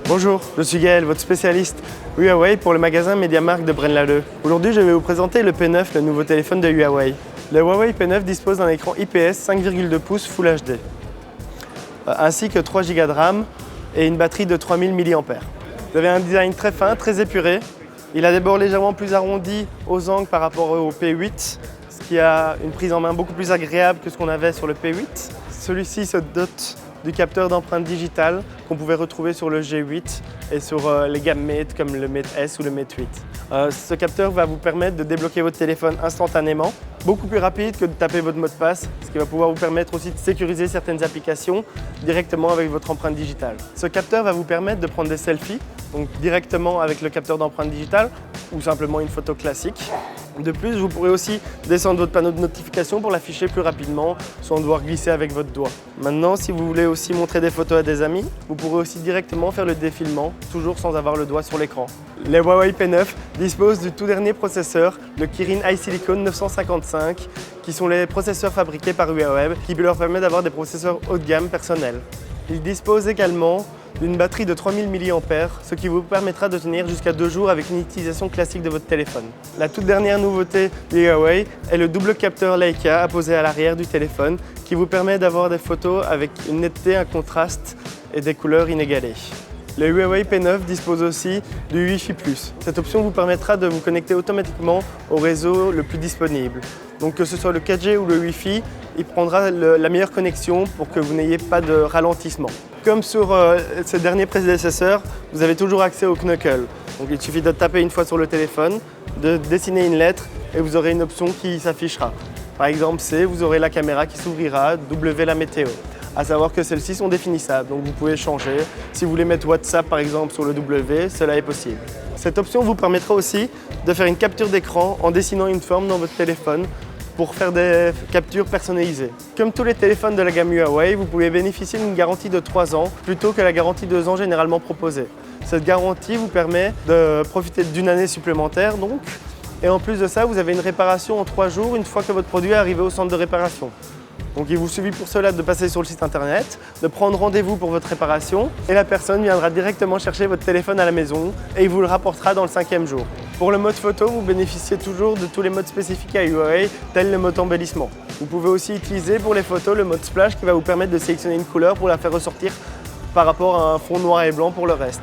Bonjour, je suis Gaël, votre spécialiste Huawei pour le magasin MediaMarkt de Braine-l'Alleud. Aujourd'hui, je vais vous présenter le P9, le nouveau téléphone de Huawei. Le Huawei P9 dispose d'un écran IPS 5,2 pouces Full HD, ainsi que 3 Go de RAM et une batterie de 3000 mAh. Vous avez un design très fin, très épuré. Il a des bords légèrement plus arrondis aux angles par rapport au P8, ce qui a une prise en main beaucoup plus agréable que ce qu'on avait sur le P8. Celui-ci se dote du capteur d'empreinte digitale qu'on pouvait retrouver sur le G8 et sur les gammes Mate comme le Mate S ou le Mate 8. Ce capteur va vous permettre de débloquer votre téléphone instantanément, beaucoup plus rapide que de taper votre mot de passe, ce qui va pouvoir vous permettre aussi de sécuriser certaines applications directement avec votre empreinte digitale. Ce capteur va vous permettre de prendre des selfies, donc directement avec le capteur d'empreinte digitale ou simplement une photo classique. De plus, vous pourrez aussi descendre votre panneau de notification pour l'afficher plus rapidement sans devoir glisser avec votre doigt. Maintenant, si vous voulez aussi montrer des photos à des amis, vous pourrez aussi directement faire le défilement, toujours sans avoir le doigt sur l'écran. Les Huawei P9 disposent du tout dernier processeur, le Kirin iSilicon 955, qui sont les processeurs fabriqués par Huawei, qui leur permettent d'avoir des processeurs haut de gamme personnels. Ils disposent également d'une batterie de 3000 mAh, ce qui vous permettra de tenir jusqu'à 2 jours avec une utilisation classique de votre téléphone. La toute dernière nouveauté de Huawei est le double capteur Leica apposé à l'arrière du téléphone qui vous permet d'avoir des photos avec une netteté, un contraste et des couleurs inégalées. Le Huawei P9 dispose aussi du Wi-Fi+. Cette option vous permettra de vous connecter automatiquement au réseau le plus disponible. Donc que ce soit le 4G ou le Wi-Fi, il prendra la meilleure connexion pour que vous n'ayez pas de ralentissement. Comme sur ces derniers prédécesseurs, vous avez toujours accès au Knuckle. Donc il suffit de taper une fois sur le téléphone, de dessiner une lettre et vous aurez une option qui s'affichera. Par exemple C, vous aurez la caméra qui s'ouvrira, W la météo. À savoir que celles-ci sont définissables, donc vous pouvez changer. Si vous voulez mettre WhatsApp par exemple sur le W, cela est possible. Cette option vous permettra aussi de faire une capture d'écran en dessinant une forme dans votre téléphone pour faire des captures personnalisées. Comme tous les téléphones de la gamme Huawei, vous pouvez bénéficier d'une garantie de 3 ans plutôt que la garantie de 2 ans généralement proposée. Cette garantie vous permet de profiter d'une année supplémentaire donc, et en plus de ça, vous avez une réparation en 3 jours une fois que votre produit est arrivé au centre de réparation. Donc il vous suffit pour cela de passer sur le site internet, de prendre rendez-vous pour votre réparation et la personne viendra directement chercher votre téléphone à la maison et il vous le rapportera dans le 5e jour. Pour le mode photo, vous bénéficiez toujours de tous les modes spécifiques à Huawei, tel le mode embellissement. Vous pouvez aussi utiliser pour les photos le mode splash qui va vous permettre de sélectionner une couleur pour la faire ressortir par rapport à un fond noir et blanc pour le reste.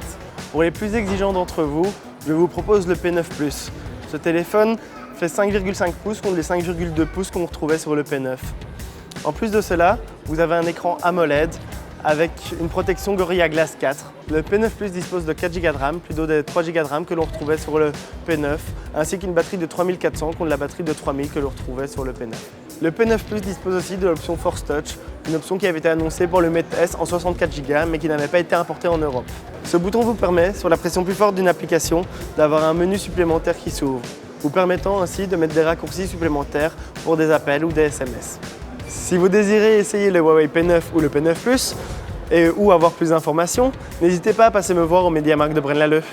Pour les plus exigeants d'entre vous, je vous propose le P9 Plus. Ce téléphone fait 5,5 pouces contre les 5,2 pouces qu'on retrouvait sur le P9. En plus de cela, vous avez un écran AMOLED avec une protection Gorilla Glass 4. Le P9 Plus dispose de 4 Go de RAM, plutôt des 3 Go de RAM que l'on retrouvait sur le P9, ainsi qu'une batterie de 3400 contre la batterie de 3000 que l'on retrouvait sur le P9. Le P9 Plus dispose aussi de l'option Force Touch, une option qui avait été annoncée pour le Mate S en 64 Go mais qui n'avait pas été importée en Europe. Ce bouton vous permet, sur la pression plus forte d'une application, d'avoir un menu supplémentaire qui s'ouvre, vous permettant ainsi de mettre des raccourcis supplémentaires pour des appels ou des SMS. Si vous désirez essayer le Huawei P9 ou le P9 Plus ou avoir plus d'informations, n'hésitez pas à passer me voir au MediaMarkt de Braine-l'Alleud.